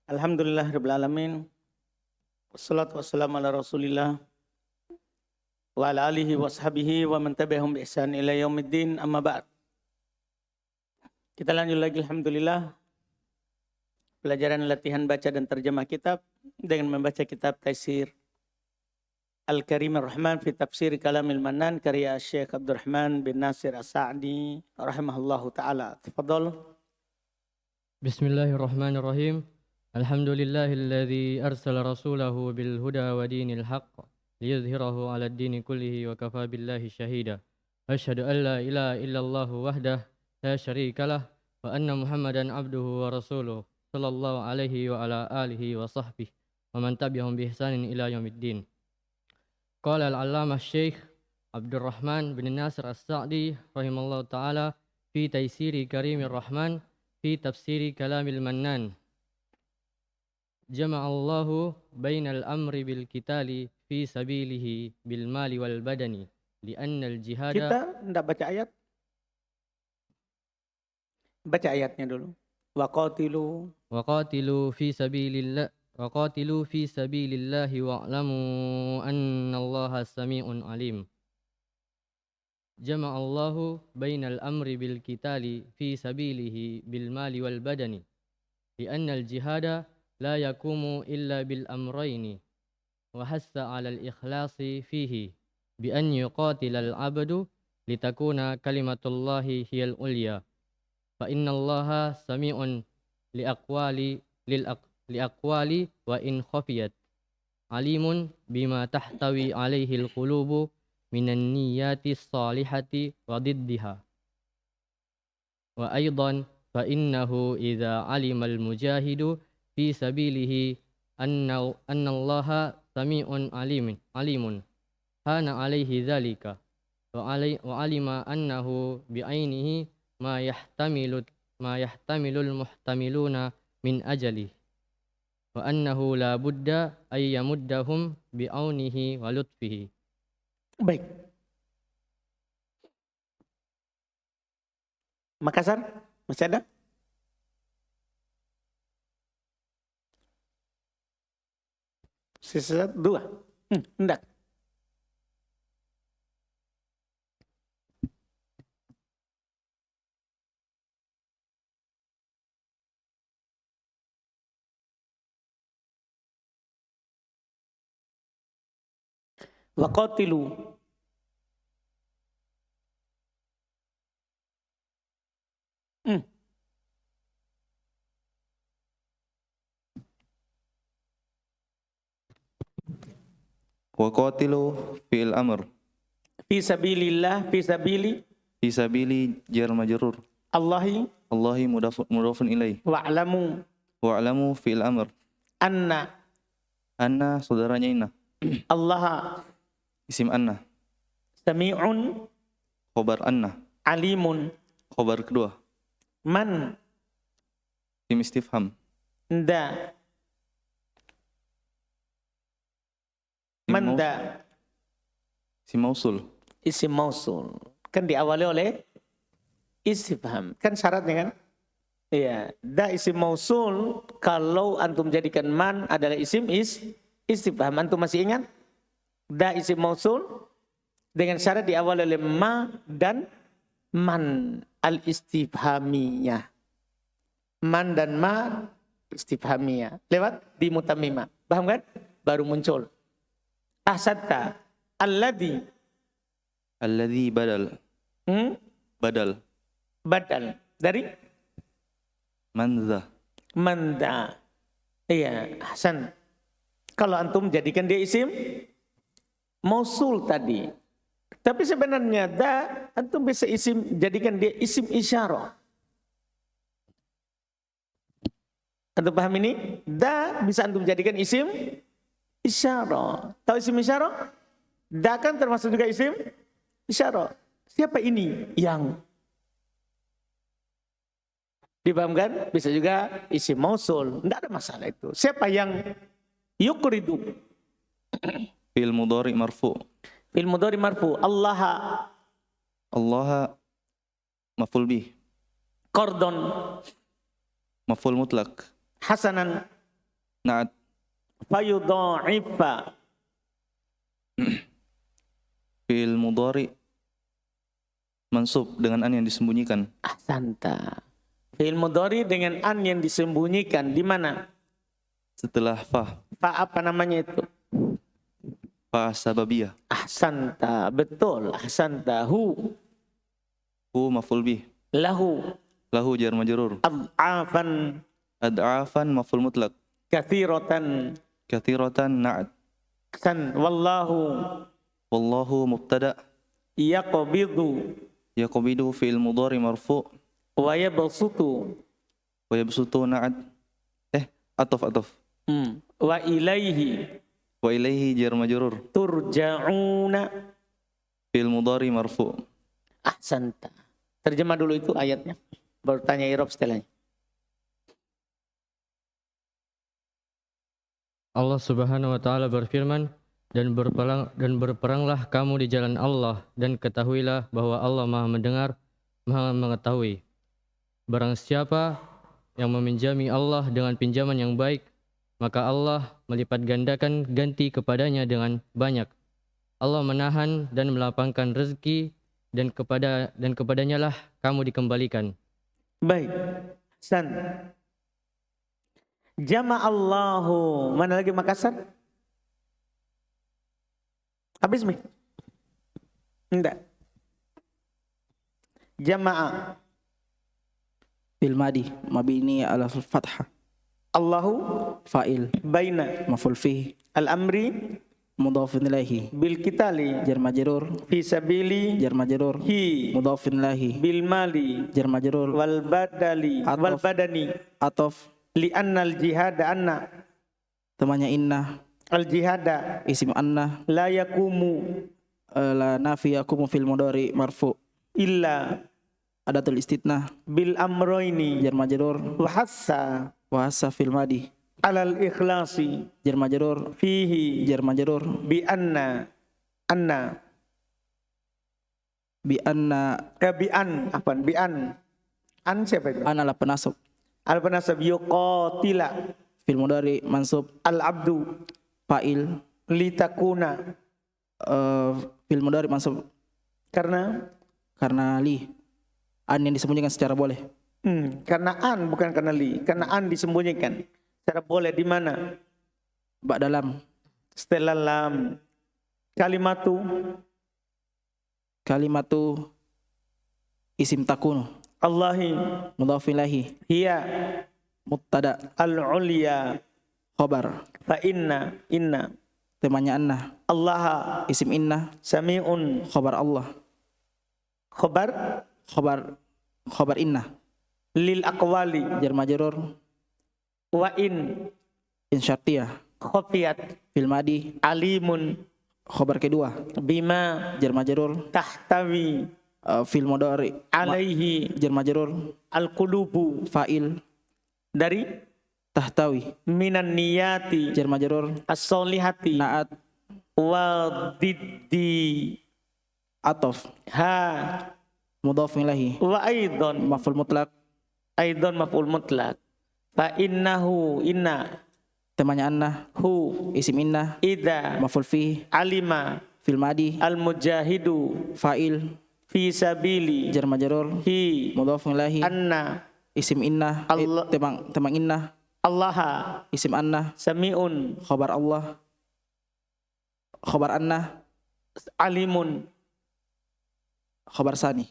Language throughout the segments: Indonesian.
Alhamdulillah rabbil alamin. Wassalatu wassalamu ala Rasulillah wa ala alihi wa sahbihi wa man tabi'ahum bi ihsan ila yaumiddin, amma ba'd. Kita lanjut lagi alhamdulillah pelajaran latihan baca dan terjemah kitab dengan membaca kitab Taisir Al-Karim Ar-Rahman fi Tafsir Kalamil Mannan karya Syekh Abdurrahman bin Nasir As-Sa'di rahimahullahu taala. Tafadhal. Bismillahirrahmanirrahim. Alhamdulillahilladzi arsala rasulahu bil huda wa dinil haqq liyudhhirahu 'alad dini kullihi wa kafa billahi syahida. Asyhadu an la ilaha illallah wahdah la syarikalah wa anna Muhammadan abduhu wa rasuluh sallallahu alaihi wa ala alihi wa sahbihi wa man tabi'ahum bi ihsanin ila yaumiddin. Qala al-'allamah Syekh Abdurrahman bin Nasir As-Sa'di rahimallahu taala fi Taisiri Karimir Rahman fi Tafsiri Kalamil Mannan. Jama'allahu bainal amri bil qitali fi sabilihi bil mali wal badani li'anna al jihada. Kita hendak baca ayat. Baca ayatnya dulu. Waqatilu fi sabilillah wa'lamu annallaha sami'un alim. Jama'allahu bainal amri bil qitali fi sabilihi bil mali wal badani li'anna al jihada la yakumu illa bil amrayni wa hassa 'alal ikhlasi fihi bi an yuqatilal 'abdu litakuna kalimatullahi hiyal ulya fa innallaha sami'un liaqwali wa in khafiyat alimun bima tahtawi 'alaihi alqulubu minan niyyati shalihati wa diddiha wa aidan fa innahu idza 'alimal mujahidu fi sabilihi annallaha sami'un alimun hana alaihi dzalika wa alima annahu bi'ainihi ma yahtamilul muhtamiluna min ajali wa annahu la budda ay yamuddahum bi'aunihi wa lutfihi. Baik. Makassar masih ada? Sisa dua. Hendak. Waqatilu. Waqatilu fi'il amr. Fi sabilillah, fi Fi sabili jar majrur. Allahi Mudafun ilaih. wa'lamu Fi'il amr. anna Anna saudaranya inna. Allah Isim anna. sami'un Khobar anna. alimun Khobar kedua. man Isim istifham. da manda Isim mausul. isim mausul. Kan diawali oleh istifham. Kan syaratnya kan? Iya, da isim mausul kalau antum jadikan man adalah isim istifham. Antum masih ingat? Da isim mausul dengan syarat diawali oleh ma dan man al-istifhamiyah. Man dan ma istifhamiyah. Lewat di mutammimah. Paham kan? Baru muncul. Ahsatta alladhi Badal. badal dari Manza. manda. Iya, Hasan. Kalau antum jadikan dia isim mausul tadi. Tapi sebenarnya da antum bisa jadikan dia isim isyarah. Antum paham ini? Da bisa antum jadikan isim isyarah. Tahu isim isyarah? Da kan termasuk juga isim isyarah. Siapa ini yang dipahamkan? Bisa juga isim mausul. Tidak ada masalah itu. Siapa yang yukridu? Fi'il mudhari marfu. Fi'il mudhari marfu. Allah maf'ul bih. qardon Maf'ul mutlak. hasanan Na'at. Fayudha'ifa. Fi'il mudhari mansub dengan an yang disembunyikan. Ahsanta. Fi'il mudhari dengan an yang disembunyikan di mana? Setelah fa. Fa apa namanya itu? Fa sababiyah. Ahsanta, betul. Ahsanta. Hu, Maf'ul bih. lahu, Lahu jar majrur. ad'afan, Ad'afan maf'ul mutlaq. kathiratan, Kathiratan na'at. san, wallahu, Wallahu mubtada. yaqbidu, Yaqbidu fi'il mudhari marfu'. wa yabsutu, Wa yabsutu na'at. Atof. wa ilaihi, Wa ilaihi jar majrur. turja'una. Fi'il mudhari marfu'. Ahsanta. Terjemah dulu itu ayatnya. Baru tanya i'rab setelahnya. Allah Subhanahu wa taala berfirman, dan berperanglah kamu di jalan Allah, dan ketahuilah bahwa Allah Maha mendengar, Maha mengetahui. Barang siapa yang meminjami Allah dengan pinjaman yang baik, maka Allah melipat gandakan ganti kepadanya dengan banyak. Allah menahan dan melapangkan rezeki, dan kepadanya lah kamu dikembalikan. Baik. San. Jama'allahu. Mana lagi Makassar? Habis mi? Enggak. Jama'a. Fil madi mabni ala fathah. Allahu Fa'il baina maf'ul fihi al-amri mudhafun ilaihi bil kitali jar majrur fi sabili jar majrur hi mudhafun ilaihi bil mali jar majrur wal badali wal Atof. badani atof li annal jihada anna temannya inna al jihada isim anna la yakumu la nafi yakumu fil mudhari marfu illa adatul istitnah bil amroini jar majrur wa hassa wa hasa fil madi alal ikhlasi jar majrur fihi jar majrur bi anna bi anna bi an siapa itu ana la penasab al penasab yuqatila fil mudhari mansub al abdu fa'il litakuna fil mudhari mansub karena li an yang disembunyikan secara boleh karena an bukan karena li, karena an disembunyikan secara boleh di mana? ba'da lam Setelah lam. kalimatu isim takunu Allahi mudhaf ilaihi hiya mubtada al-ulya khabar fa inna temanya anna Allah isim inna sami'un khabar Allah khabar inna lil aqwali jar majrur wa in syartiyah khafiyat fil madi alimun khabar kedua bima jar majrur tahtawi fil mudhari alaihi jar majrur al-qulubu fa'il dari tahtawi minan niyati jar majrur as-solihati naat wa diddi atof ha mudhaf ilaihi wa aidan maf'ul mutlaq maf'ul mutlaq fa innahu inna temanya anna hu isim inna idza maf'ul fihi alima fil madi al mujahidu fa'il fi sabili jar majrur hi mudhaf ilaihi anna isim inna Allah. temang inna Allah isim anna sami'un khabar Allah khabar anna alimun khabar sani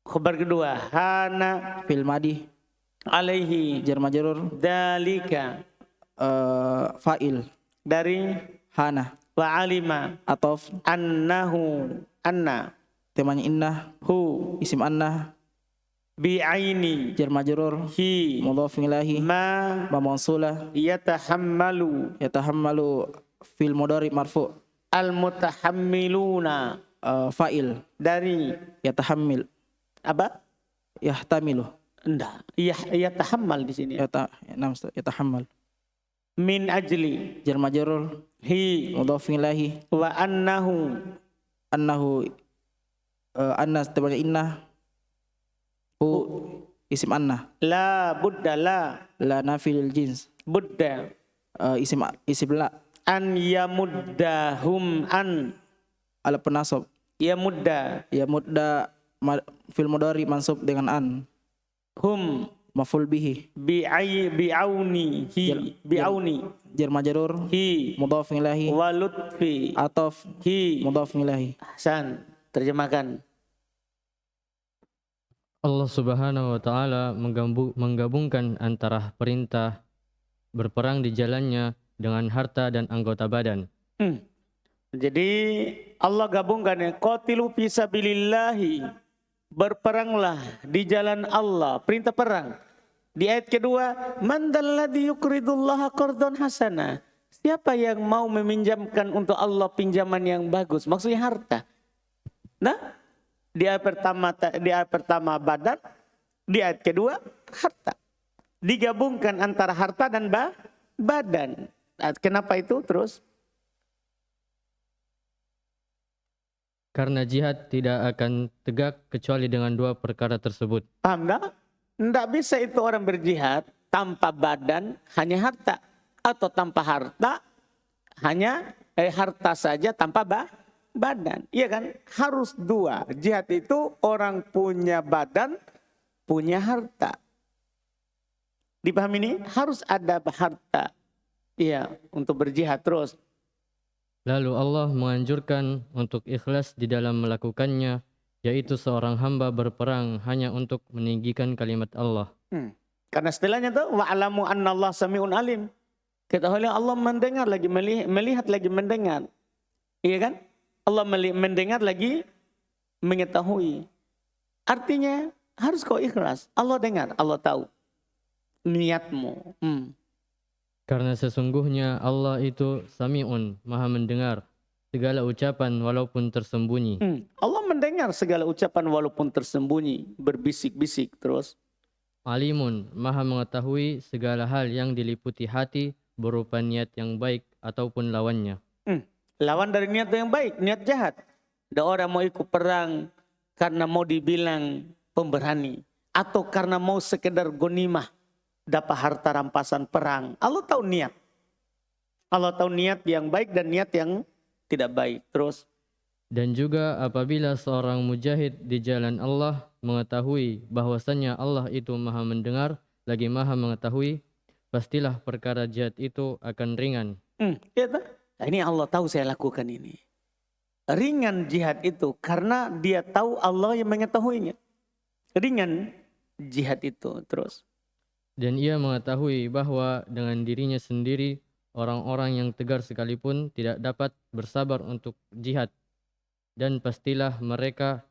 khabar kedua hana fil madi alaihi jar majrur dalika fa'il dari hana wa alima atof annahu anna temanya inna hu isim anna bi aini jar majrur hi mudhaf ilaihi ma mamsulah yatahammalu yatahammalu fil mudhari marfu al mutahammiluna fa'il dari yatahammil apa yahtamilu enggak yatahammal di sini yatahammal min ajli jar majrur hi mudhaf ilaihi wa annahu annahu anna temanya inna hu isim anna la budda la la nafi lil jins budda isim la An yamuddahum an ala penasab. yamudda Ya mudda fil mudhari mansub dengan an. hum Maf'ul bihi. bi'auni Jar majrur hi mudhaf ilahi. walutfi Ataf hi. mudhaf ilahi. Ahsan, terjemahkan. Allah Subhanahu wa taala menggabungkan antara perintah berperang di jalannya dengan harta dan anggota badan. Jadi Allah gabungkan ya, qatilu fi sabilillahi, berperanglah di jalan Allah, perintah perang. Di ayat kedua, man dalladzi yuqridullaha qardan hasana, siapa yang mau meminjamkan untuk Allah pinjaman yang bagus, maksudnya harta. Nah, di ayat pertama badan, di ayat kedua harta. Digabungkan antara harta dan badan. Nah, kenapa itu terus? Karena jihad tidak akan tegak kecuali dengan dua perkara tersebut. Paham enggak? Enggak bisa itu orang berjihad tanpa badan, hanya harta. Atau tanpa harta, hanya harta saja tanpa badan. Iya kan? Harus dua. Jihad itu orang punya badan, punya harta. Dipahami ini? Harus ada harta. Iya, untuk berjihad terus. Lalu Allah menganjurkan untuk ikhlas di dalam melakukannya, yaitu seorang hamba berperang hanya untuk meninggikan kalimat Allah. Karena setelahnya tuh wa'alamu annallaha sami'un alim. Ketahuilah Allah mendengar lagi, melihat lagi mendengar. Iya kan? Allah mendengar lagi mengetahui. Artinya harus kau ikhlas. Allah dengar, Allah tahu niatmu. Karena sesungguhnya Allah itu Sami'un, Maha mendengar segala ucapan walaupun tersembunyi. Allah mendengar segala ucapan walaupun tersembunyi, berbisik-bisik terus. Alimun, Maha mengetahui segala hal yang diliputi hati berupa niat yang baik ataupun lawannya. Lawan dari niat yang baik, niat jahat. Ada orang mau ikut perang karena mau dibilang pemberani. Atau karena mau sekedar gonimah, dapat harta rampasan perang. Allah tahu niat. Allah tahu niat yang baik dan niat yang tidak baik. Terus. Dan juga apabila seorang mujahid di jalan Allah mengetahui bahwasannya Allah itu Maha mendengar lagi Maha mengetahui, pastilah perkara jihad itu akan ringan. Ya, nah, ini Allah tahu saya lakukan ini. Ringan jihad itu karena dia tahu Allah yang mengetahuinya. Ringan jihad itu terus. Dan ia mengetahui bahwa dengan dirinya sendiri orang-orang yang tegar sekalipun tidak dapat bersabar untuk jihad. Dan pastilah mereka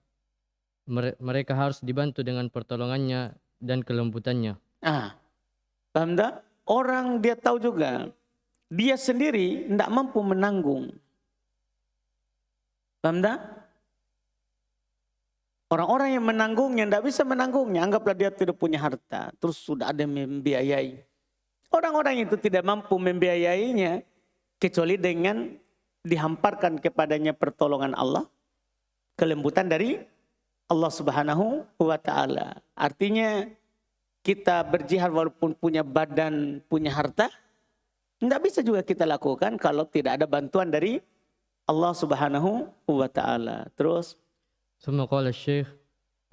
harus dibantu dengan pertolongannya dan kelembutannya. Paham tak? Orang dia tahu juga. Dia sendiri tidak mampu menanggung. Paham tak? Orang-orang yang menanggungnya tidak bisa menanggungnya. Anggaplah dia tidak punya harta. Terus sudah ada yang membiayai. Orang-orang itu tidak mampu membiayainya. Kecuali dengan dihamparkan kepadanya pertolongan Allah. Kelembutan dari Allah Subhanahu wa ta'ala. Artinya kita berjihad walaupun punya badan, punya harta. Tidak bisa juga kita lakukan kalau tidak ada bantuan dari Allah Subhanahu wa ta'ala. Terus. ثم قال الشيخ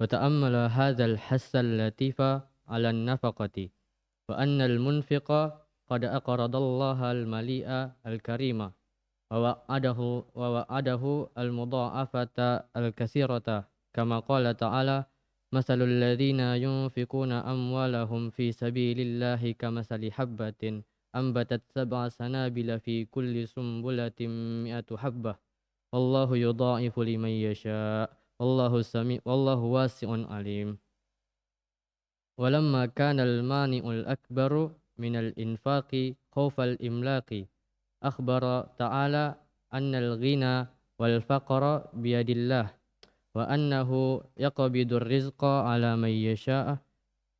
وتأمل هذا الحث اللطيف على النفقة وأن المنفق قد أقرض الله المليء الكريم ووعده المضاعفة الكثيرة كما قال تعالى مثل الذين ينفقون أموالهم في سبيل الله كمثل حبة أنبتت 7 سنابل في كل سنبلة 100 حبة والله يضاعف لمن يشاء والله واسع عليم. ولما كان المانع الأكبر من الإنفاق خوف الإملاق أخبر تعالى أن الغنى والفقر بيد الله وأنه يقبض الرزق على من يشاء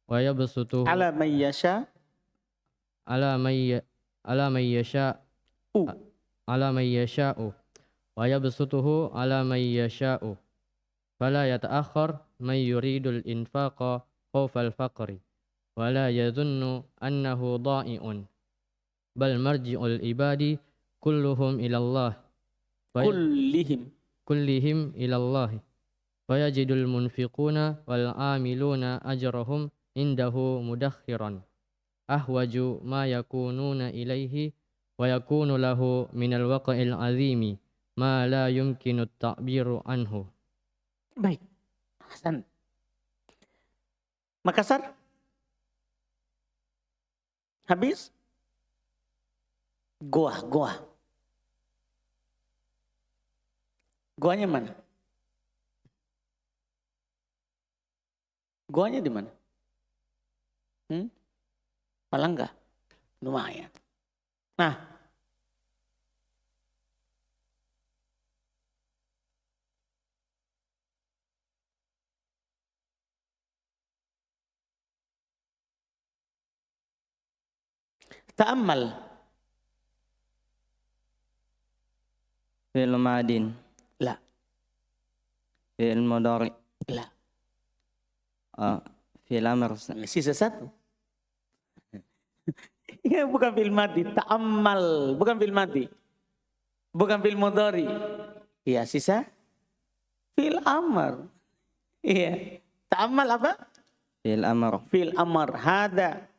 ويبسطه على من يشاء ويبسطه على من يشاء فلا يتأخر من يريد الإنفاق خوف الفقر ولا يظن أنه ضائع bal marji'ul ibadi kulluhum ilallah kullihim ilallah fayajidul munfiquna wal amiluna ajrahum indahu mudakhiran ahwaju ma yakununa ilaihi wa yakunu lahu minal waqa'il azimi ma la yumkinu ta'biru anhu. Baik. Hasan. Makassar? Habis? Goa. Goanya mana? Goanya di mana? Palangga. Lumayan. Nah. Ta'ammal. Fi'il madin. La. Fi'il mudhari. La. Fi'il amr. Sisa satu. Ya, bukan fi'il madi. Ta'ammal. Bukan fi'il madi. Bukan fi'il mudhari. Ya, sisa fi'il amr. Iya. Ta'ammal apa? Fi'il amr. Fi'il amr. Hada.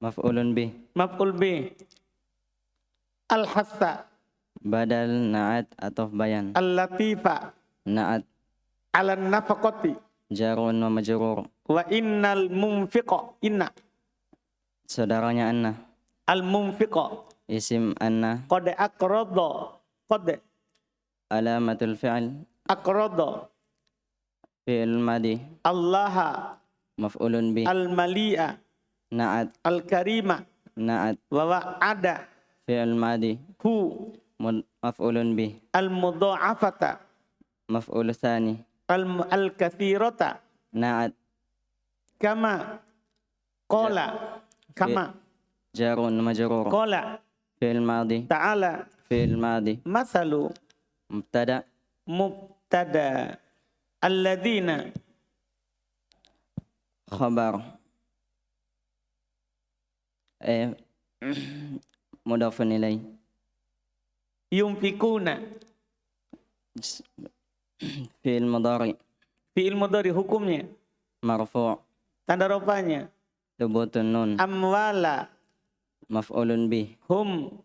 Maf'ulun bih. Maf'ul bih. Al-hatha. Badal na'at ataf bayan. Al-latifa. Na'at. Al-nafaqati. Jarun wa majrur. Wa innal munfiqa. Inna. Saudaranya anna. Al-munfiqa. Isim anna. Qad aqrada. Qad Alamatul fi'il. aqrada. Fi'il madi. Allah. Maf'ulun bih. Al-mali'a. Na'at. Al-karima. Na'at. Wa wa'ada. Fi'il madi. Hu. Maf'ulun bih. Al-mudha'afata. Maf'ul tsani. Al-kathirata. Na'at. Kama. Qala. Kama. Jarun wa majrur. Qala. Fi'il madi. Ta'ala. Fi'il madi. Mathalu. Mubtada. Mubtada. Alladhina. Khabar. Mudafun ilaih. Yumfikuna. Fi'il mudhari. Fi'il mudhari hukumnya. Marfu'. Tanda rofanya. Thubutun nun. Amwala. Maf'ulun bih. Hum.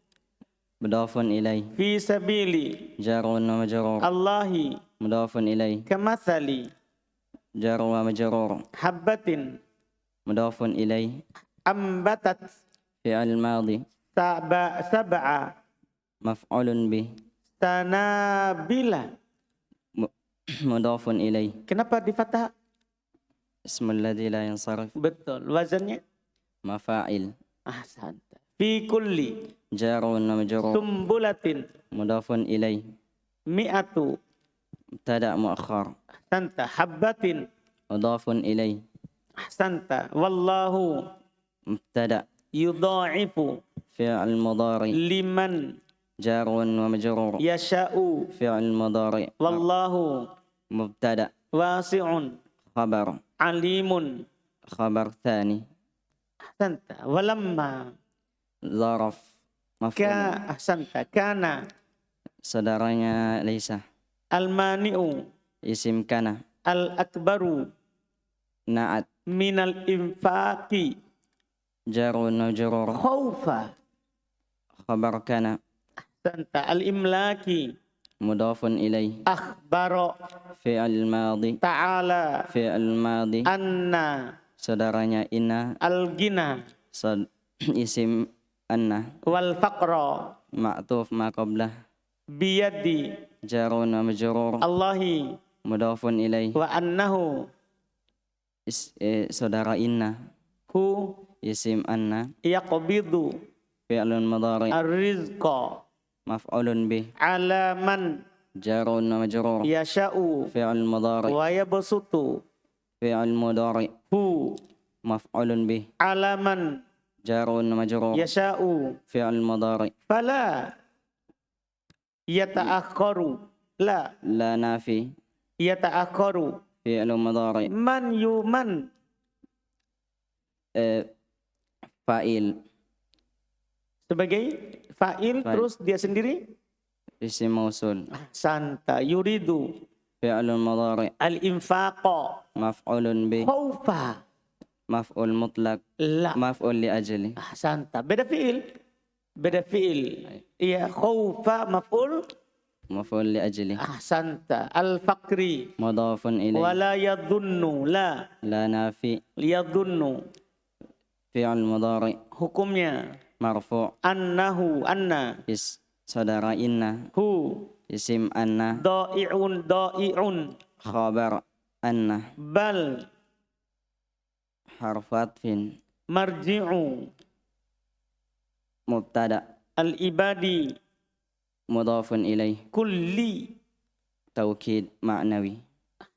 Mudafun ilaih. Fi sabili. Jarun wa majrur. Allahi. Mudafun ilaih. Kamathali. Jar wa majrur. Habbatin. Mudafun ilaih. Ambatat. Fi'il madi. Sab'a. Maf'ulun bih. Sanabila. Mudafun ilaih. Kenapa di fathah? Ismul ladzi la yansarif. Betul. Wazannya? Mafa'il. Ahsanta. Fi kulli. Jarun wa majrur. Sumbulatin. Mudafun ilaih. Mi'atu. Mubtada muakhar. Ahsanta. Habbatin. Mudafun ilaih. Ahsanta. Wallahu. Mubtada. Yudha'ifu. Fi'il mudhari. Liman. Jarun wa majrur. Yasha'u. Fi'il mudhari. Wallahu. Mubtada. Wasi'un. Khabar. Alimun. Khabar tsani. Ahsanta. Walamma. Zaraf. Maf'ul. Ahsanta. Kana. Saudaranya Laisa. Al-mani'u. Isim kana. Al-akbaru. Na'at. Minal infaqi. Jarun wa majrur. Khawfa. Khabar kana. Ahsanta. Al-imlaki. Mudafun ilaih. Akhbaro. Fi'il madi. Ta'ala. Fi'il madi. Anna. Saudaranya inna. Al-gina. Isim anna. Wal faqra. Ma'tuf ma qablah. Biyadi. Jarun wa majrur. Allahi. Mudafun ilaih. Wa annahu. Saudara inna. Hu. Isim anna. Yaqbidu. Fi'lun mudhari. Ar-rizqa. Maf'ulun bih. Ala man. Jarun wa majrur. Yasha'u. Fi'il mudhari. Wa yabsutu. Fi'il mudhari. Hu. Maf'ulun bih. Ala man. Jarun wa majrur. Yasha'u. Fi'il mudhari. Fala. Yata'akharu. La. La nafi. Yata'akharu. Fi'il mudhari. Man yuman. Fa'il. Sebagai fa'il, Fa'il. terus dia sendiri Isim mausul. santa. Yuridu Fi'lun mudhari'. al-infaqa Maf'ulun bih. khawfa. Maf'ul mutlak. La. Maf'ul li ajli. Santa. Beda fi'il. Beda fi'il. Iya, khawfa maf'ul. Maf'ul li ajli. Santa. Al-faqri. Mudhafun ilaih. Wala yadhunnu. La. La nafi. Liyadhunnu. Fi'l mudhari'. Hukumnya. Marfu'. Annahu. Anna. Saudara inna. Hu. Isim anna. Da'i'un. Da'i'un. Khabar anna. Bal. Harfu atfin. Marji'u. Mubtada. Al-ibadi. Mudhafun ilaih. Kulli. Taukid ma'nawi.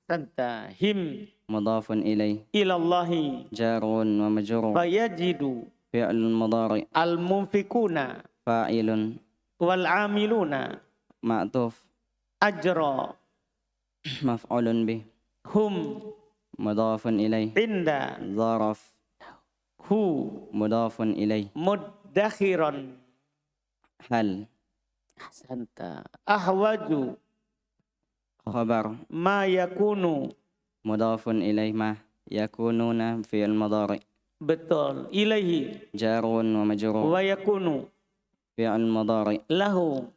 Santa. Him. Mudhafun ilaih. Ilallahi. Jarun wa majrur. Fayajidu. Fi'lun mudhari'. Al-munfikuna. Fa'ilun. Wal-amiluna. Ma'tuf. Ajra. Maf'ulun bih. Hum. Mudhafun ilaih. Inda. Zaraf. Hu. Mudhafun ilaih. Muddakhiran. Hal. Santa. Ahwaju. Khabar. Ma yakunu. Mudhafun ilaih ma. Yakununa fi'il mudhari'. Betul. Ilaihi. Jarun wa majrur. Wa yakunu. Fi'il mudhari'. Lahu.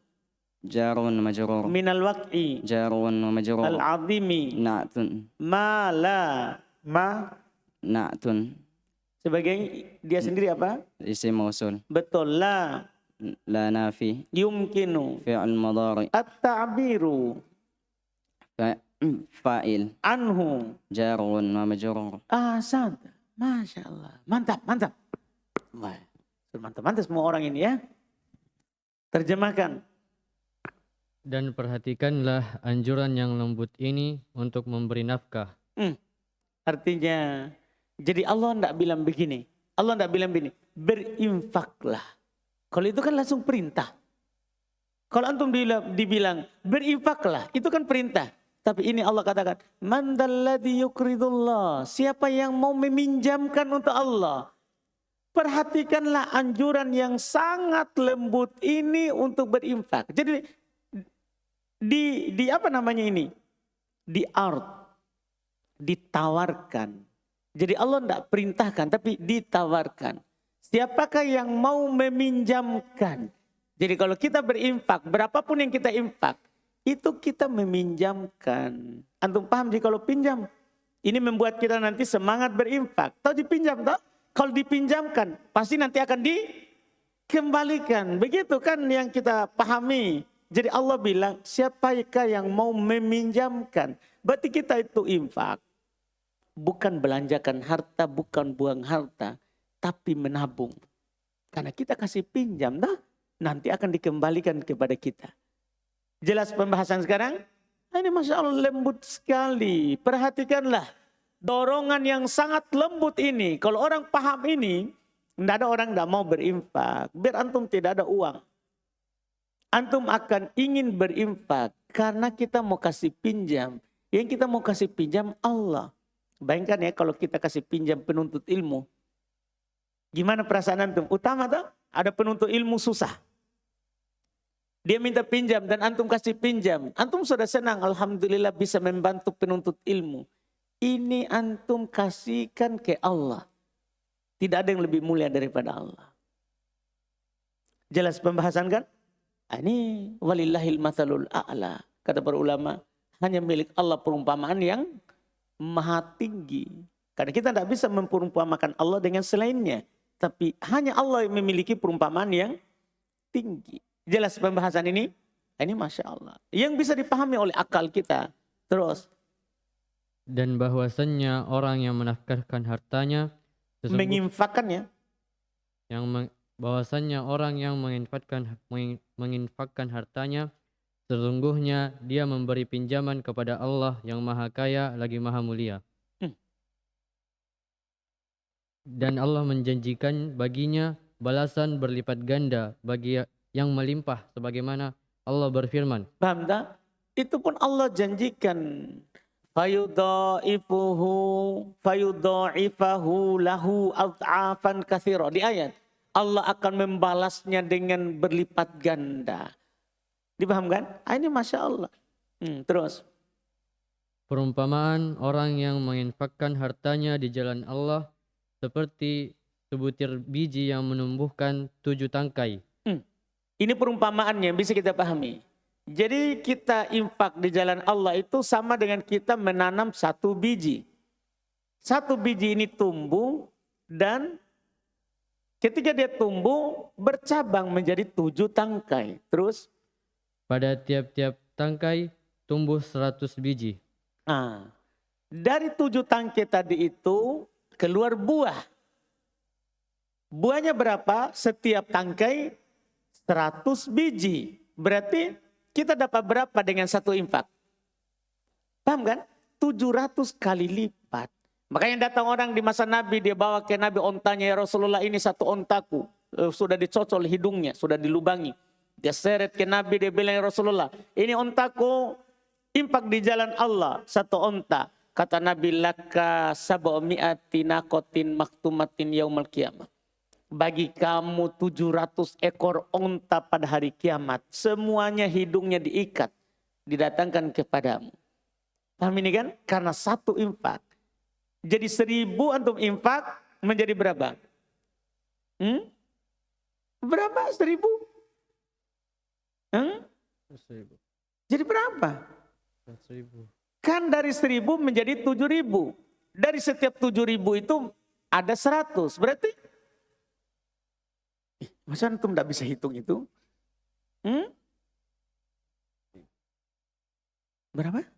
Jarun wa majrur. Minal waq'i. Jarun wa majrur. Al-azimi. Na'tun. Ma la. Ma. Na'tun. Sebagai dia sendiri apa? Isim mausul. Betul. La. La nafi. Yumkinu. Fi'il mudhari'. At-ta'biru. Fa'il. Anhu. Jarun wa majrur. Santa. Masya Allah. Mantap, mantap. Wah, mantap-mantap semua orang ini ya. Terjemahkan. Dan perhatikanlah anjuran yang lembut ini untuk memberi nafkah. Artinya, jadi Allah tidak bilang begini. Allah tidak bilang begini. Berinfaklah. Kalau itu kan langsung perintah. Kalau antum dibilang berinfaklah, itu kan perintah. Tapi ini Allah katakan, man dalladzi yuqridullah, siapa yang mau meminjamkan untuk Allah. Perhatikanlah anjuran yang sangat lembut ini untuk berinfak. Jadi di apa namanya ini? Di art, ditawarkan. Jadi Allah tidak perintahkan tapi ditawarkan. Siapakah yang mau meminjamkan? Jadi kalau kita berinfak, berapapun yang kita infak, itu kita meminjamkan. Antum paham sih kalau pinjam? Ini membuat kita nanti semangat berinfak. Tahu dipinjam tak? Kalau dipinjamkan, pasti nanti akan dikembalikan. Begitu kan yang kita pahami. Jadi Allah bilang, siapakah yang mau meminjamkan? Berarti kita itu infak. Bukan belanjakan harta, bukan buang harta. Tapi menabung. Karena kita kasih pinjam, dah, nanti akan dikembalikan kepada kita. Jelas pembahasan sekarang? Ini Masya Allah lembut sekali. Perhatikanlah dorongan yang sangat lembut ini. Kalau orang paham ini, tidak ada orang tidak mau berinfak. Biar antum tidak ada uang. Antum akan ingin berinfak karena kita mau kasih pinjam. Yang kita mau kasih pinjam Allah. Bayangkan ya kalau kita kasih pinjam penuntut ilmu. Gimana perasaan antum? Utama tak? Ada penuntut ilmu susah. Dia minta pinjam dan antum kasih pinjam. Antum sudah senang, alhamdulillah bisa membantu penuntut ilmu. Ini antum kasihkan ke Allah. Tidak ada yang lebih mulia daripada Allah. Jelas pembahasan kan? Ini walillahil mathalul a'la. Kata para ulama, hanya milik Allah perumpamaan yang maha tinggi. Karena kita tidak bisa memperumpamakan Allah dengan selainnya. Tapi hanya Allah yang memiliki perumpamaan yang tinggi. Jelas pembahasan ini? Ini Masya Allah. Yang bisa dipahami oleh akal kita. Terus. Dan bahwasannya orang yang menafkahkan hartanya. Menginfakkannya. Bahwasannya orang yang menginfakkan hartanya. Sesungguhnya dia memberi pinjaman kepada Allah yang maha kaya lagi maha mulia. Dan Allah menjanjikan baginya balasan berlipat ganda bagi yang melimpah sebagaimana Allah berfirman. Paham tak? Itu pun Allah janjikan. fayudha'ifahu lahu ad'afan katsira. Di ayat Allah akan membalasnya dengan berlipat ganda. Dipahamkan? Ini Masya Allah. Terus. Perumpamaan orang yang menginfakkan hartanya di jalan Allah seperti sebutir biji yang menumbuhkan 7 tangkai. Ini perumpamaannya bisa kita pahami. Jadi kita infak di jalan Allah itu sama dengan kita menanam 1 biji. 1 biji ini tumbuh dan ketika dia tumbuh bercabang menjadi 7 tangkai. Terus? Pada tiap-tiap tangkai tumbuh 100 biji. Nah, dari 7 tangkai tadi itu keluar buah. Buahnya berapa? Setiap tangkai 100 biji. Berarti kita dapat berapa dengan 1 infak? Paham kan? 700 kali lipat. Makanya datang orang di masa Nabi, dia bawa ke Nabi ontanya, ya Rasulullah ini 1 ontaku. Sudah dicocol hidungnya, sudah dilubangi. Dia seret ke Nabi, dia bilang, ya Rasulullah ini ontaku infak di jalan Allah 1 onta. Kata Nabi, laka sab'mi'ati naqatin maktumatin yaumal qiyamah. Bagi kamu 700 ekor onta pada hari kiamat. Semuanya hidungnya diikat. Didatangkan kepadamu. Paham ini kan? Karena 1 infak. Jadi 1000 antum infak menjadi berapa? Berapa 1000? 100.000. Jadi berapa? 100.000. Kan dari 1000 menjadi 7000. Dari setiap 7000 itu ada 100. Berarti masa antum tidak bisa hitung itu? Berapa?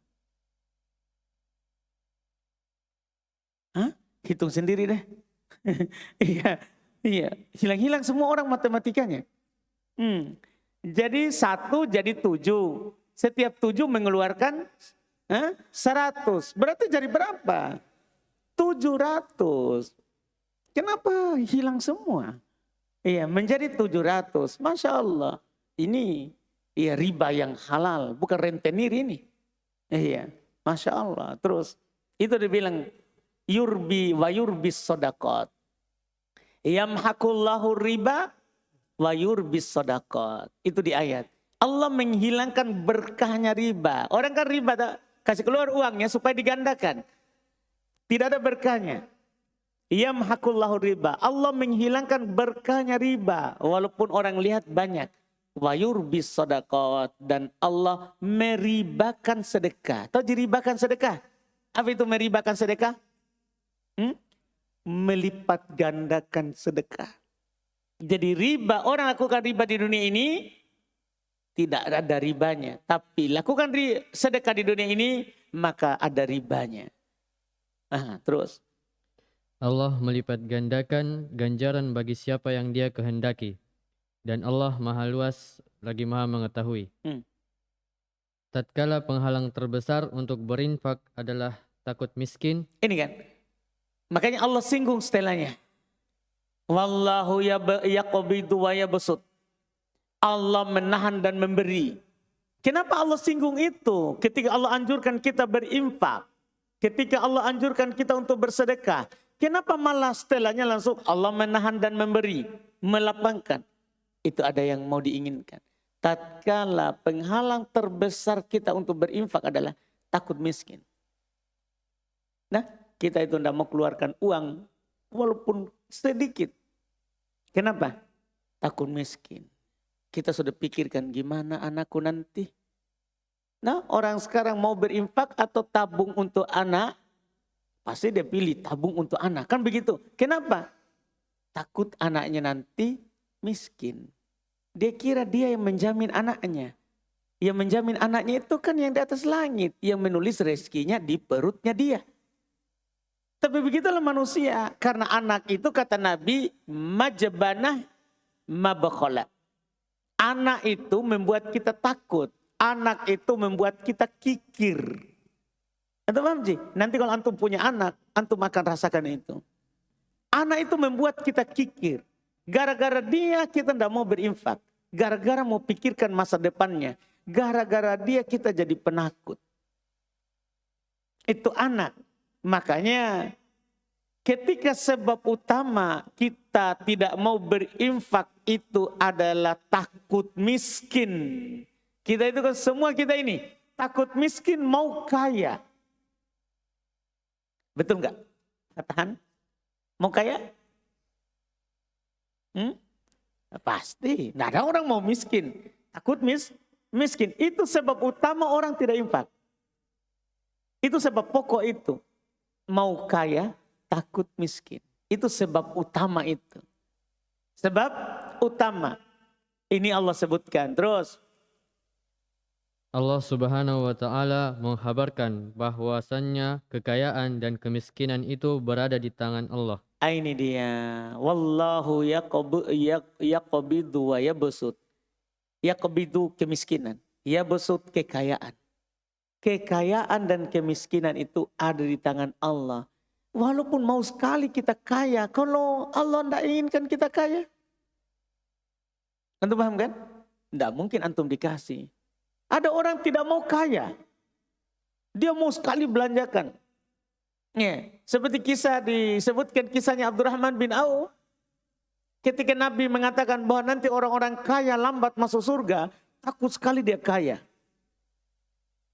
Hah? Hitung sendiri deh. Iya, iya. Hilang-hilang semua orang matematikanya. Jadi 1 jadi 7. Setiap 7 mengeluarkan 100. Berarti jadi berapa? 700. Kenapa hilang semua? Iya, menjadi 700. Masya Allah. Ini iya riba yang halal, bukan rentenir ini. Iya, Masya Allah. Terus itu dibilang yurbi wa yurbis sodakot. Yamhakullahu riba wa yurbis sodakot. Itu di ayat. Allah menghilangkan berkahnya riba. Orang kan riba kasih keluar uangnya supaya digandakan. Tidak ada berkahnya. Yamhakullahu riba. Allah menghilangkan berkahnya riba. Walaupun orang lihat banyak. Wa yurbis sodakot. Dan Allah meribakan sedekah. Tahu diribakan sedekah? Apa itu meribakan sedekah? Melipat gandakan sedekah. Jadi riba, orang lakukan riba di dunia ini tidak ada ribanya. Tapi lakukan sedekah di dunia ini maka ada ribanya. Terus. Allah melipat gandakan ganjaran bagi siapa yang Dia kehendaki. Dan Allah Maha Luas lagi Maha mengetahui. Tatkala penghalang terbesar untuk berinfak adalah takut miskin. Ini kan. Makanya Allah singgung setelahnya. Wallahu yaqbidu wa yabsut. Allah menahan dan memberi. Kenapa Allah singgung itu? Ketika Allah anjurkan kita berinfak. Ketika Allah anjurkan kita untuk bersedekah. Kenapa malah setelahnya langsung Allah menahan dan memberi. Melapangkan. Itu ada yang mau diinginkan. Tatkala penghalang terbesar kita untuk berinfak adalah takut miskin. Nah, kita itu tidak mau keluarkan uang walaupun sedikit. Kenapa? Takut miskin. Kita sudah pikirkan gimana anakku nanti. Nah, orang sekarang mau berinfak atau tabung untuk anak, pasti dia pilih tabung untuk anak. Kan begitu. Kenapa? Takut anaknya nanti miskin. Dia kira dia yang menjamin anaknya. Yang menjamin anaknya itu kan yang di atas langit. Yang menulis rezekinya di perutnya dia. Tapi begitulah manusia. Karena anak itu kata Nabi, majbanah mabakhala. Anak itu membuat kita takut. Anak itu membuat kita kikir. Antum paham sih? Nanti kalau antum punya anak, antum akan rasakan itu. Anak itu membuat kita kikir. Gara-gara dia kita tidak mau berinfak. Gara-gara mau pikirkan masa depannya. Gara-gara dia kita jadi penakut. Itu anak. Makanya ketika sebab utama kita tidak mau berinfak itu adalah takut miskin. Kita itu kan semua kita ini takut miskin mau kaya. Betul nggak? Katakan, mau kaya? Pasti. Nggak ada orang mau miskin. Takut miskin. Itu sebab utama orang tidak infak. Itu sebab pokok itu. Mau kaya, takut miskin. Itu sebab utama itu. Sebab utama. Ini Allah sebutkan. Terus. Allah Subhanahu wa taala menghabarkan bahwasannya kekayaan dan kemiskinan itu berada di tangan Allah. Ini dia. Wallahu yaqbidu wa yabsut. Yaqbidu kemiskinan. Yabsut kekayaan. Kekayaan dan kemiskinan itu ada di tangan Allah. Walaupun mau sekali kita kaya, kalau Allah tidak inginkan kita kaya. Antum paham kan? Tidak mungkin antum dikasih. Ada orang tidak mau kaya. Dia mau sekali belanjakan. Ya, seperti kisah disebutkan kisahnya Abdurrahman bin Auf. Ketika Nabi mengatakan bahwa nanti orang-orang kaya lambat masuk surga, takut sekali dia kaya.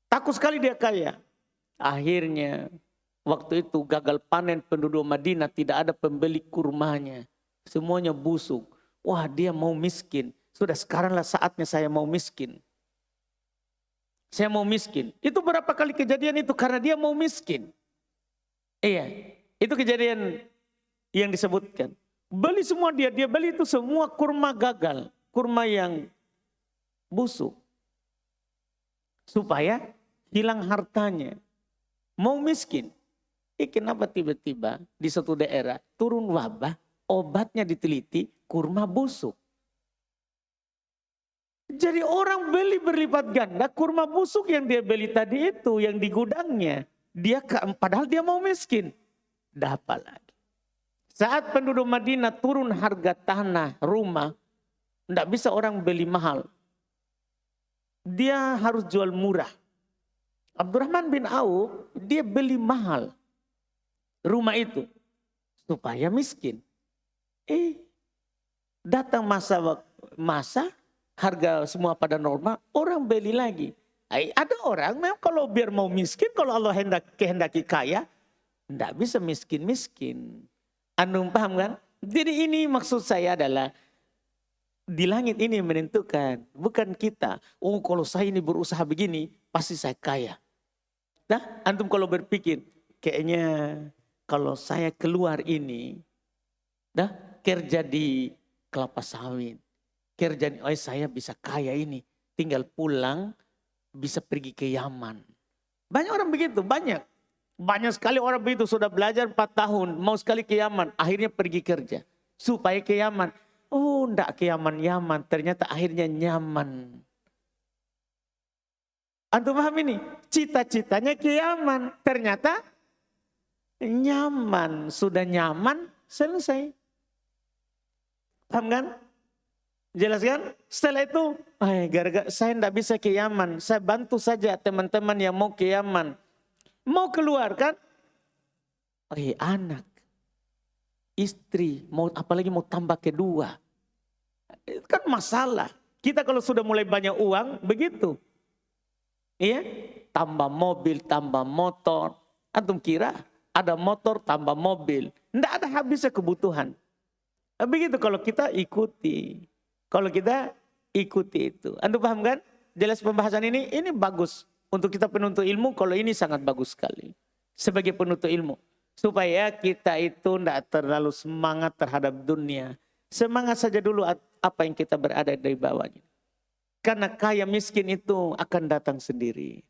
Takut sekali dia kaya. Akhirnya waktu itu gagal panen penduduk Madinah, tidak ada pembeli kurmanya. Semuanya busuk. Wah, dia mau miskin. Sudah sekaranglah saatnya saya mau miskin. Saya mau miskin. Itu berapa kali kejadian itu karena dia mau miskin. Iya, itu kejadian yang disebutkan. Beli semua dia beli itu semua kurma gagal. Kurma yang busuk. Supaya hilang hartanya. Mau miskin. Kenapa tiba-tiba di suatu daerah turun wabah, obatnya diteliti, kurma busuk. Jadi orang beli berlipat ganda kurma busuk yang dia beli tadi itu, yang di gudangnya. Padahal dia mau miskin. Dapat lagi. Saat penduduk Madinah turun harga tanah, rumah, tidak bisa orang beli mahal. Dia harus jual murah. Abdurrahman bin Auf, dia beli mahal rumah itu supaya miskin. Datang masa harga semua pada normal, orang beli lagi. Ada orang memang kalau biar mau miskin, kalau Allah kehendaki kaya, tidak bisa miskin-miskin. Anda paham kan? Jadi ini maksud saya adalah di langit ini menentukan, bukan kita. Oh, kalau saya ini berusaha begini, pasti saya kaya. Nah, antum kalau berpikir, kayaknya kalau saya keluar ini, kerja di kelapa sawit, kerja saya bisa kaya ini, tinggal pulang, bisa pergi ke Yaman. Banyak orang begitu, banyak. Banyak sekali orang begitu sudah belajar 4 tahun, mau sekali ke Yaman, akhirnya pergi kerja. Supaya ke Yaman. Oh, enggak ke Yaman, ternyata akhirnya nyaman. Antum paham ini? Cita-citanya ke Yaman, ternyata nyaman. Sudah nyaman, selesai. Paham kan? Jelas kan? Setelah itu, gara-gara saya enggak bisa ke Yaman, saya bantu saja teman-teman yang mau ke Yaman. Mau keluar kan? Anak, istri, apalagi mau tambah kedua. Itu kan masalah. Kita kalau sudah mulai banyak uang, begitu. Iya, tambah mobil, tambah motor. Antum kira ada motor tambah mobil. Tidak ada habisnya kebutuhan. Begitu kalau kita ikuti. Kalau kita ikuti itu. Antum paham kan? Jelas pembahasan ini bagus. Untuk kita penuntut ilmu, kalau ini sangat bagus sekali. Sebagai penuntut ilmu. Supaya kita itu tidak terlalu semangat terhadap dunia. Semangat saja dulu apa yang kita berada di bawahnya. Karena kaya miskin itu akan datang sendiri.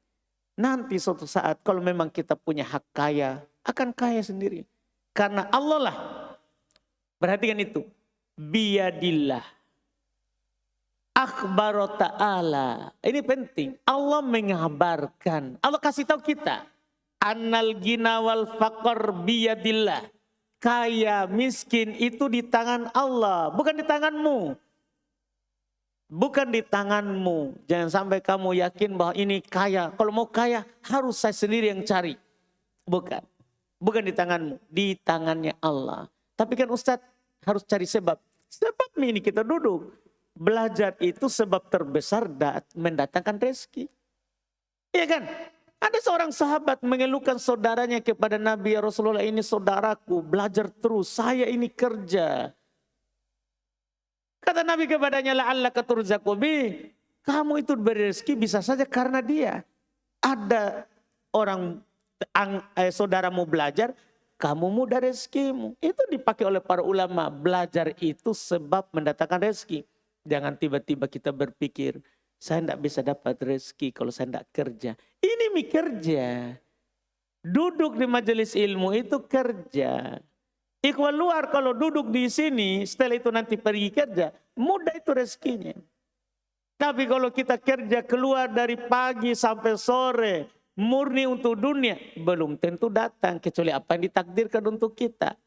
Nanti suatu saat kalau memang kita punya hak kaya, akan kaya sendiri. Karena Allah lah. Perhatikan itu. Biyadillah. Akhbaro ta'ala. Ini penting. Allah mengabarkan. Allah kasih tahu kita. Annal gina wal faqr biyadillah. Kaya miskin itu di tangan Allah. Bukan di tanganmu. Bukan di tanganmu. Jangan sampai kamu yakin bahwa ini kaya. Kalau mau kaya harus saya sendiri yang cari. Bukan. Bukan di tanganmu, di tangannya Allah. Tapi kan Ustadz harus cari sebab. Sebab ini kita duduk. Belajar itu sebab terbesar mendatangkan rezeki. Iya kan? Ada seorang sahabat mengeluhkan saudaranya kepada Nabi, ya Rasulullah, ini saudaraku belajar terus, saya ini kerja. Kata Nabi kepadanya, la'allaka turzaqu bi. Kamu itu beri rezeki bisa saja karena dia. Ada orang saudaramu belajar, kamu mudah rezekimu. Itu dipakai oleh para ulama. Belajar itu sebab mendatangkan rezeki. Jangan tiba-tiba kita berpikir, saya tidak bisa dapat rezeki kalau saya tidak kerja. Ini mi kerja. Duduk di majelis ilmu itu kerja. Ikhwan luar kalau duduk di sini, setelah itu nanti pergi kerja, mudah itu rezekinya. Tapi kalau kita kerja keluar dari pagi sampai sore, murni untuk dunia, belum tentu datang kecuali apa yang ditakdirkan untuk kita.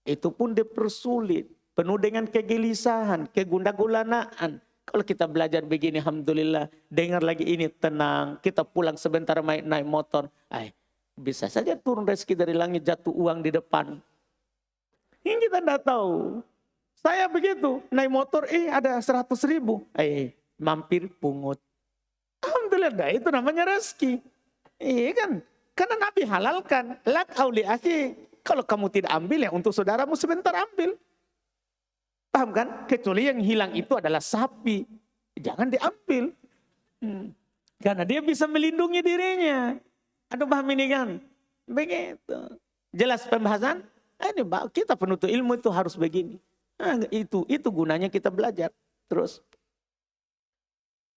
Itu pun dipersulit, penuh dengan kegelisahan, kegundah-gulanaan. Kalau kita belajar begini, alhamdulillah, dengar lagi ini tenang, kita pulang sebentar naik motor, bisa saja turun rezeki dari langit, jatuh uang di depan. Ini kita tidak tahu. Saya begitu, naik motor, ada 100.000, mampir pungut. Alhamdulillah, itu namanya rezeki. Iya kan? Karena Nabi halalkan. Lak auli akhi. Kalau kamu tidak ambil ya untuk saudaramu sebentar ambil. Paham kan? Kecuali yang hilang itu adalah sapi. Jangan diambil. Karena dia bisa melindungi dirinya. Aduh paham ini kan? Begitu. Jelas pembahasan? Ini kita penuntut ilmu itu harus begini. Itu gunanya kita belajar. Terus.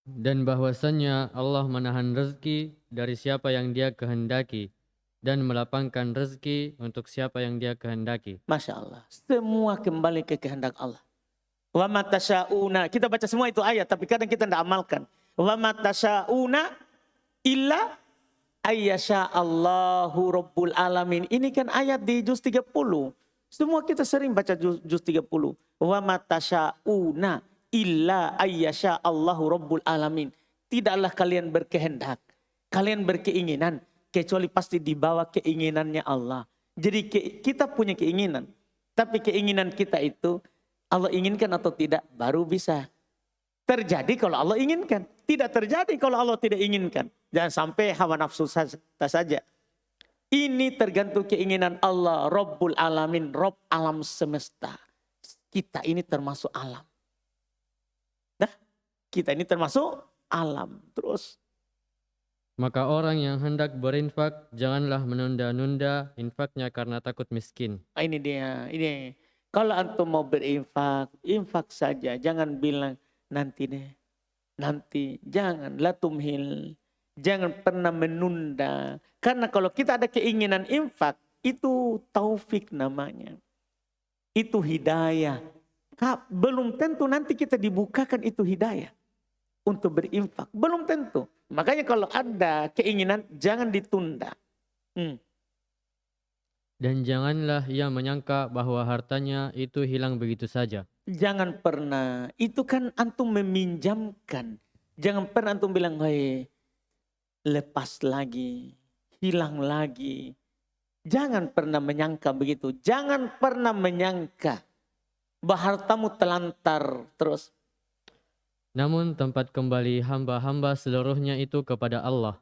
Dan bahwasannya Allah menahan rezeki dari siapa yang dia kehendaki dan melapangkan rezeki untuk siapa yang dia kehendaki. Masya Allah. Semua kembali ke kehendak Allah. Wa ma tasyauna. Kita baca semua itu ayat tapi kadang kita tidak amalkan. Wa ma tasyauna illa ayyasha Allahu Rabbul Alamin. Ini kan ayat di juz 30. Semua kita sering baca juz 30. Wa ma tasyauna illa ayyasha Allahu Rabbul Alamin. Tidaklah kalian berkehendak, kalian berkeinginan, kecuali pasti dibawa keinginannya Allah. Jadi kita punya keinginan, tapi keinginan kita itu Allah inginkan atau tidak baru bisa terjadi kalau Allah inginkan. Tidak terjadi kalau Allah tidak inginkan. Jangan sampai hawa nafsu saja. Ini tergantung keinginan Allah, Rabbul Alamin, Rabb alam semesta. Kita ini termasuk alam. Kita ini termasuk alam. Terus. Maka orang yang hendak berinfak, janganlah menunda-nunda infaknya karena takut miskin. Ini dia. Ini. Kalau antum mau berinfak, infak saja. Jangan bilang nanti deh. Nanti. Jangan. La tumhil. Jangan pernah menunda. Karena kalau kita ada keinginan infak, itu taufik namanya. Itu hidayah. Belum tentu nanti kita dibukakan itu hidayah. Untuk berinfak. Belum tentu. Makanya kalau ada keinginan jangan ditunda. Dan janganlah ia menyangka bahwa hartanya itu hilang begitu saja. Jangan pernah. Itu kan antum meminjamkan. Jangan pernah antum bilang, lepas lagi. Hilang lagi. Jangan pernah menyangka begitu. Jangan pernah menyangka bahwa hartamu telantar terus. Namun tempat kembali hamba-hamba seluruhnya itu kepada Allah.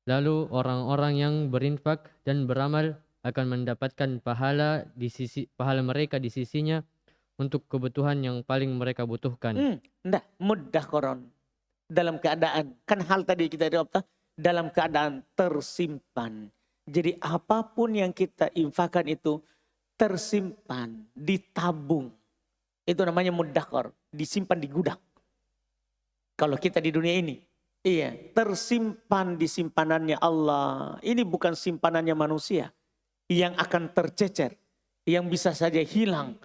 Lalu orang-orang yang berinfak dan beramal akan mendapatkan pahala mereka di sisinya untuk kebutuhan yang paling mereka butuhkan. Enggak, mudah koron. Dalam keadaan, kan hal tadi kita jawab, dalam keadaan tersimpan. Jadi apapun yang kita infakkan itu tersimpan, ditabung. Itu namanya muddakhar, disimpan di gudang. Kalau kita di dunia ini, tersimpan di simpanannya Allah. Ini bukan simpanannya manusia yang akan tercecer, yang bisa saja hilang.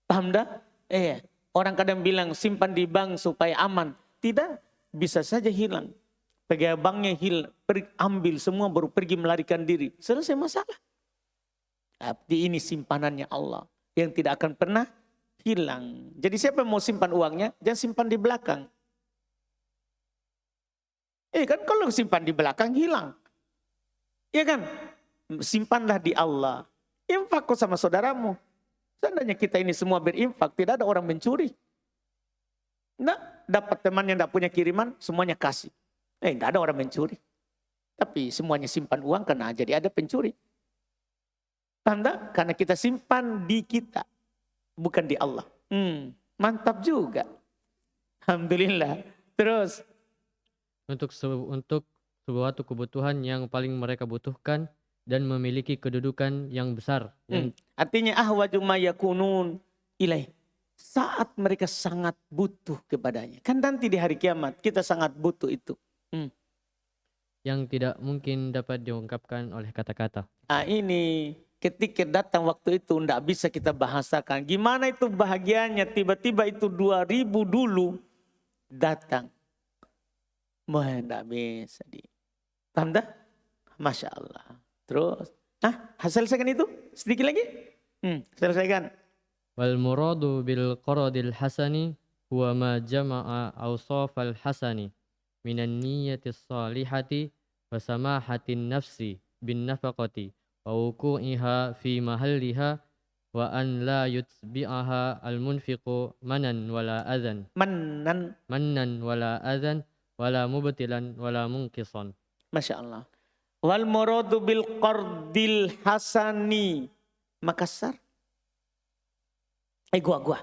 Paham dah? Orang kadang bilang simpan di bank supaya aman. Tidak, bisa saja hilang. Pegawai banknya hilang, ambil semua baru pergi melarikan diri. Selesai masalah. Tapi ini simpanannya Allah yang tidak akan pernah hilang. Jadi siapa yang mau simpan uangnya, jangan simpan di belakang. Kan kalau simpan di belakang hilang. Iya kan? simpanlah di Allah. Infak kok sama saudaramu. Seandainya kita ini semua berinfak, tidak ada orang mencuri. Nah, dapat teman yang tidak punya kiriman, semuanya kasih. Tidak ada orang mencuri. Tapi semuanya simpan uang karena jadi ada pencuri. Paham tak? Karena kita simpan di kita, bukan di Allah. Mantap juga. Alhamdulillah. Terus. Untuk suatu kebutuhan yang paling mereka butuhkan dan memiliki kedudukan yang besar. Artinya ahwaju ma yakunun ilaih. Saat mereka sangat butuh kepadanya. Kan nanti di hari kiamat kita sangat butuh itu. Yang tidak mungkin dapat diungkapkan oleh kata-kata. Ini ketika datang waktu itu tidak bisa kita bahasakan. Gimana itu bahagianya tiba-tiba itu 2000 dulu datang. Wah tidak bisa. Paham tak? Masya Allah. Terus. Selesaikan itu? Sedikit lagi? Selesaikan. Wal muradu bil qaradil hasani huwa ma jama'a awsafal hasani minan niyatis salihati wa samahatin nafsi bin nafaqati wa wuku'iha fi mahalliha wa an la yutbi'aha al munfiqu manan wala adhan mannan wala adhan wala mubtilan wala munqisan. Masya Allah. Wal muradu bil qardil hasani. Makassar. Gua.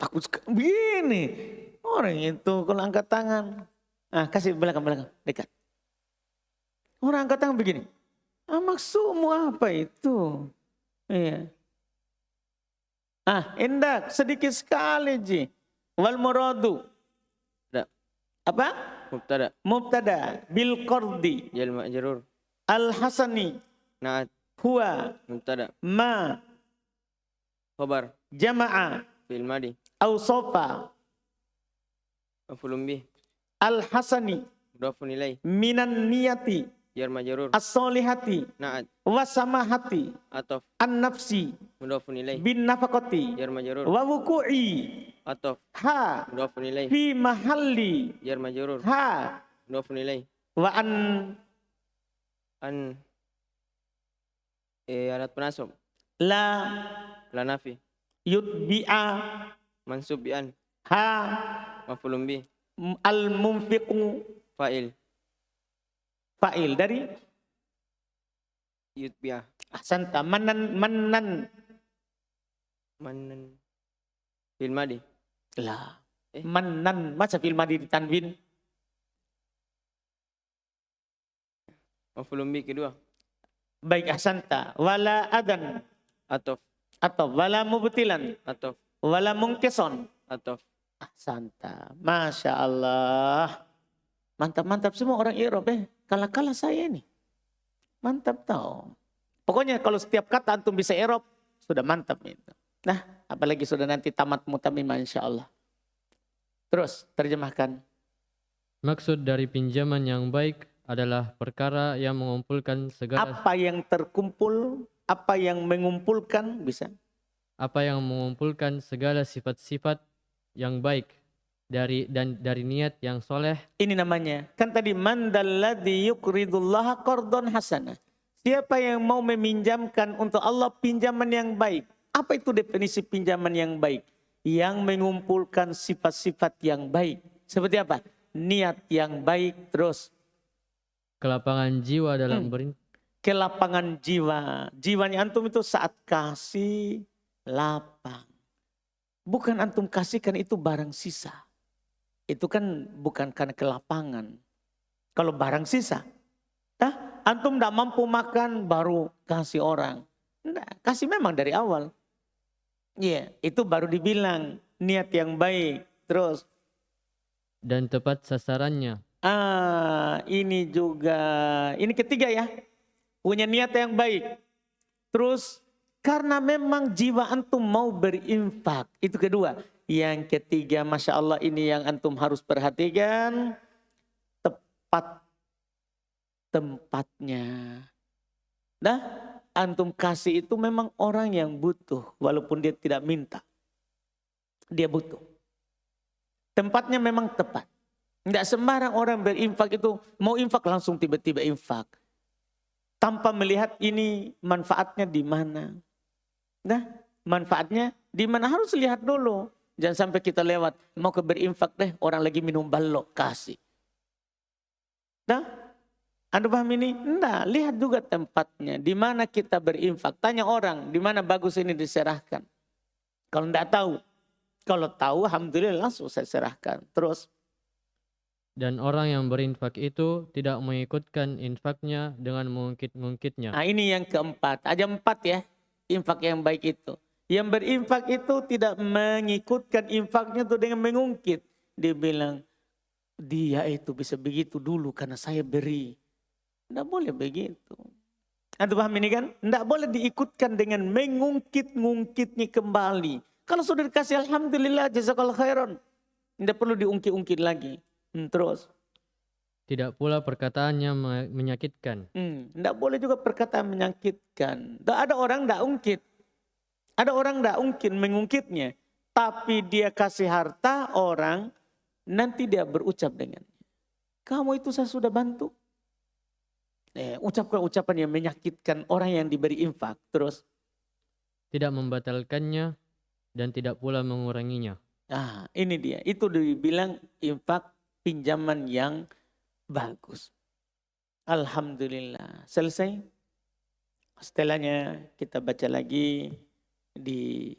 Takut sekali. Begini. Orang itu kalau angkat tangan. Kasih belakang. Dekat. Orang angkat tangan begini. Maksudmu apa itu? Iya. Indak. Sedikit sekali, Ji. Wal muradu. Apa? Mubtada. Bil qardi. Jal majrur. Al hasani. Na'at. Huwa. Mubtada. Ma. Khabar. Jama'a. Fi'il madi. Awsofa. Maf'ulun bih. Al hasani. Mudhafun ilaih. Minan niyati. Jar majrur. As-solihati. Na'at. Wasamahati. Ataf. An-nafsi. Mudhafun ilaih. Bin nafakoti. Jar majrur. Wa wuku'i. Ataf. Ha. Mudhafun ilaih. Fi mahalli. Jar majrur. Ha. Mudhafun ilaih. Wa alat penasab. la La nafi. yutbi'a. Mansub bi an. Ha. Maf'ulun bih. Al-munfiqu. Fa'il. Fa'il dari Yutbi'ah. ahsanta. Manan. Manan. Fi'il madi. La. Manan. Masa fil madi ditanwin? Maf'ulun bih kedua. Baik, ahsanta. Wala adan. Ataf. Atau wala mubtilan. Ataf. Wala mungkison. Ataf. Ahsanta. Masya Allah. Mantap-mantap semua orang Irob. Kalah-kalah saya ini. Mantap tau. Pokoknya kalau setiap kata antum bisa Irob, sudah mantap itu. Nah, apalagi sudah nanti tamat mutamimah insya Allah. Terus, terjemahkan. Maksud dari pinjaman yang baik adalah perkara yang mengumpulkan segala Apa yang terkumpul, apa yang mengumpulkan, bisa. segala sifat-sifat yang baik dari niat yang soleh. Ini namanya. Kan tadi man dalladzi yuqridullaha qardhan hasana. Siapa yang mau meminjamkan untuk Allah pinjaman yang baik. Apa itu definisi pinjaman yang baik? Yang mengumpulkan sifat-sifat yang baik. Seperti apa? Niat yang baik, terus Kelapangan jiwa dalam kelapangan jiwa. Jiwanya antum itu saat kasih lapang. Bukan antum kasihkan itu barang sisa. Itu kan bukan karena kelapangan. Kalau barang sisa. Antum tidak mampu makan baru kasih orang. Enggak, kasih memang dari awal. Iya, itu baru dibilang niat yang baik. Terus. dan tepat sasarannya. Ini juga. Ini ketiga ya. Punya niat yang baik. Terus karena memang jiwa antum mau berinfak. Itu kedua. Yang ketiga, Masya Allah, ini yang antum harus perhatikan. Tepat tempatnya. Nah, antum kasih itu memang orang yang butuh. Walaupun dia tidak minta. Dia butuh. Tempatnya memang tepat. Tidak sembarang orang berinfak itu mau infak langsung tiba-tiba infak. Tanpa melihat ini manfaatnya di mana. Nah, manfaatnya di mana harus lihat dulu. Jangan sampai kita lewat, mau ke berinfak deh, orang lagi minum balok, kasih. Nah, Anda paham ini? Enggak, lihat juga tempatnya. Di mana kita berinfak. Tanya orang, di mana bagus ini diserahkan. Kalau enggak tahu. Kalau tahu, alhamdulillah langsung saya serahkan. Terus. Dan orang yang berinfak itu tidak mengikutkan infaknya dengan mengungkit-ungkitnya. Nah ini yang keempat. Ada 4 ya. Infak yang baik itu. Yang berinfak itu tidak mengikutkan infaknya itu dengan mengungkit. Dia bilang, dia itu bisa begitu dulu karena saya beri. Tidak boleh begitu. Anda paham ini kan? Tidak boleh diikutkan dengan mengungkit-ungkitnya kembali. Kalau sudah dikasih alhamdulillah jazakallahu khairan. Tidak perlu diungkit-ungkit lagi. Terus. Tidak pula perkataannya menyakitkan. Tidak boleh juga perkataan menyakitkan. Ada orang tidak ungkit. Ada orang tidak ungkit mengungkitnya. Tapi dia kasih harta orang. Nanti dia berucap dengannya. Kamu itu saya sudah bantu. Ucapkan ucapan yang menyakitkan orang yang diberi infak. Terus. Tidak membatalkannya dan tidak pula menguranginya. Nah ini dia. Itu dibilang infak pinjaman yang bagus. Alhamdulillah. Selesai. Setelahnya kita baca lagi di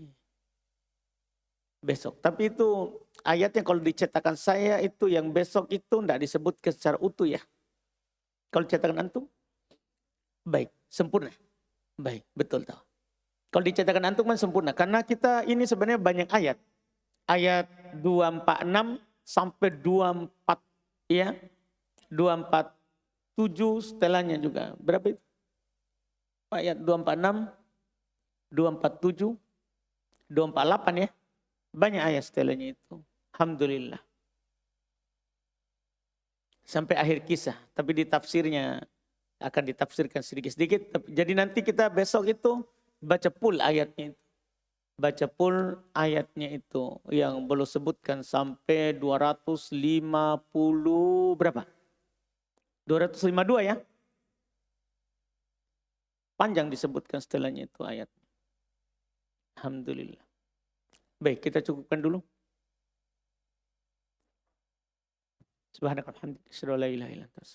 besok. Tapi itu ayatnya kalau dicetakan saya itu yang besok itu tidak disebutkan secara utuh ya. Kalau cetakan antum, baik, sempurna. Baik, betul tahu. Kalau dicetakan antum kan sempurna. Karena kita ini sebenarnya banyak ayat. Ayat 246 sampai 24 ya. 247 setelahnya juga. Berapa itu? Ayat 246, 247, 248 ya. Banyak ayat setelahnya itu. Alhamdulillah. Sampai akhir kisah. Tapi di tafsirnya akan ditafsirkan sedikit-sedikit. Jadi nanti kita besok itu baca full ayatnya itu. Baca full ayatnya itu yang belum sebutkan sampai 250 berapa? 252 ya. Panjang disebutkan setelahnya itu ayat. Alhamdulillah. Baik, kita cukupkan dulu. Subhanakallahumma wa bihamdika asyhadu an la ilaha illa anta